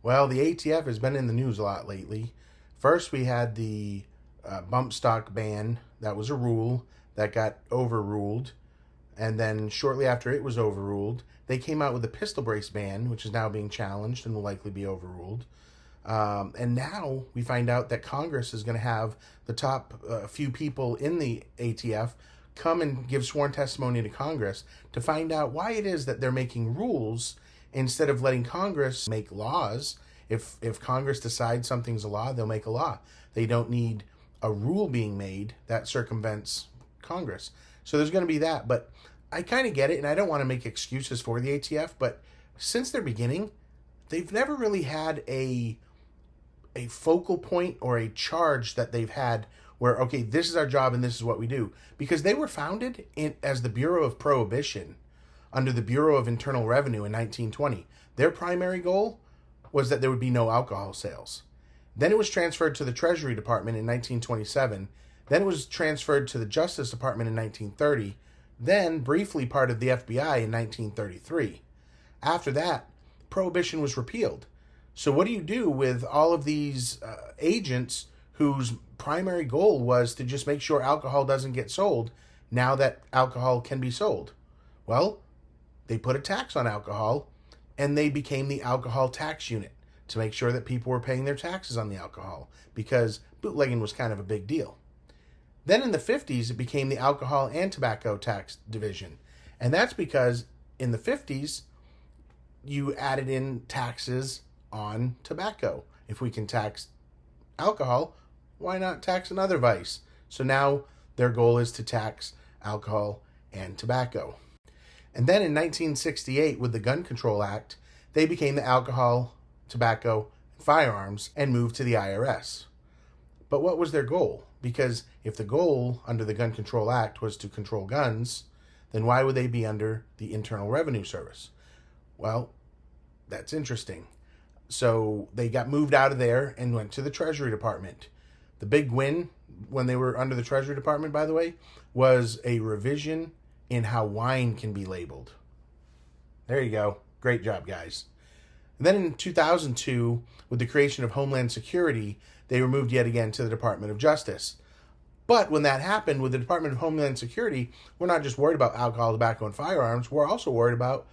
Well, the ATF has been in the news a lot lately. First, we had the bump stock ban. That was a rule that got overruled. And then shortly after it was overruled, they came out with a pistol brace ban, which is now being challenged and will likely be overruled. And now we find out that Congress is going to have the top few people in the ATF come and give sworn testimony to Congress to find out why it is that they're making rules instead of letting Congress make laws. If Congress decides something's a law, they'll make a law. They don't need a rule being made that circumvents Congress. So there's going to be that. But I kind of get it, and I don't want to make excuses for the ATF, but since their beginning, they've never really had a focal point or a charge that they've had where, okay, this is our job and this is what we do. Because they were founded as the Bureau of Prohibition under the Bureau of Internal Revenue in 1920. Their primary goal was that there would be no alcohol sales. Then it was transferred to the Treasury Department in 1927. Then it was transferred to the Justice Department in 1930. Then briefly part of the FBI in 1933. After that, prohibition was repealed. So what do you do with all of these agents whose primary goal was to just make sure alcohol doesn't get sold now that alcohol can be sold? Well, they put a tax on alcohol, and they became the alcohol tax unit to make sure that people were paying their taxes on the alcohol, because bootlegging was kind of a big deal. Then in the 50s, it became the Alcohol and Tobacco Tax Division. And that's because in the 50s, you added in taxes on tobacco. If we can tax alcohol, why not tax another vice? So now their goal is to tax alcohol and tobacco. And then in 1968, with the Gun Control Act, they became the Alcohol, Tobacco, and Firearms and moved to the IRS. But what was their goal? Because if the goal under the Gun Control Act was to control guns, then why would they be under the Internal Revenue Service? Well, that's interesting. So they got moved out of there and went to the Treasury Department. The big win when they were under the Treasury Department, by the way, was a revision in how wine can be labeled. There you go. Great job, guys. And then in 2002, with the creation of Homeland Security, they were moved yet again to the Department of Justice. But when that happened with the Department of Homeland Security, we're not just worried about alcohol, tobacco, and firearms. We're also worried about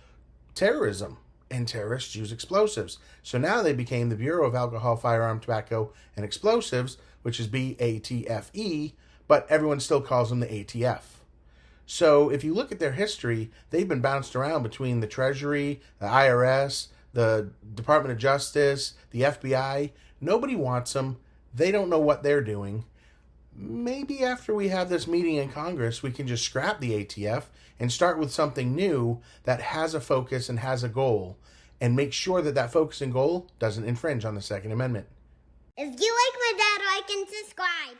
terrorism, and terrorists use explosives. So now they became the Bureau of Alcohol, Firearm, Tobacco, and Explosives, which is BATFE, but everyone still calls them the ATF. So if you look at their history, they've been bounced around between the Treasury, the IRS, the Department of Justice, the FBI. Nobody wants them. They don't know what they're doing. Maybe after we have this meeting in Congress, we can just scrap the ATF and start with something new that has a focus and has a goal, and make sure that that focus and goal doesn't infringe on the Second Amendment. If you like my dad, like and subscribe.